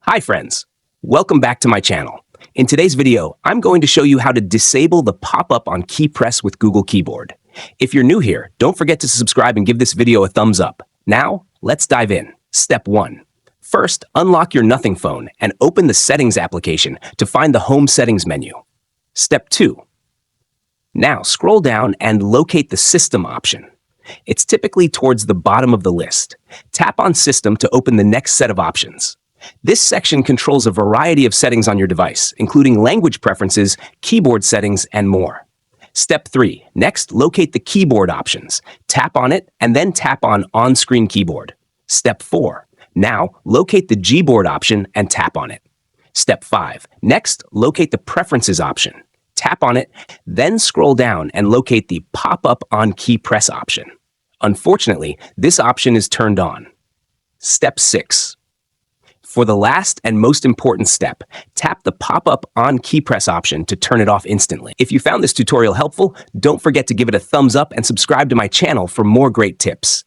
Hi friends, welcome back to my channel. In today's video, I'm going to show you how to disable the pop-up on key press with Google Keyboard. If you're new here, don't forget to subscribe and give this video a thumbs up. Now, let's dive in. Step 1. First, unlock your Nothing phone and open the Settings application to find the Home Settings menu. Step 2. Now, scroll down and locate the System option. It's typically towards the bottom of the list. Tap on System to open the next set of options. This section controls a variety of settings on your device, including language preferences, keyboard settings, and more. Step 3. Next, locate the keyboard options. Tap on it, and then tap on On-Screen Keyboard. Step 4. Now, locate the Gboard option and tap on it. Step 5. Next, locate the Preferences option. Tap on it, then scroll down and locate the Pop-up on Key Press option. Unfortunately, this option is turned on. Step 6. For the last and most important step, tap the pop-up on key press option to turn it off instantly. If you found this tutorial helpful, don't forget to give it a thumbs up and subscribe to my channel for more great tips.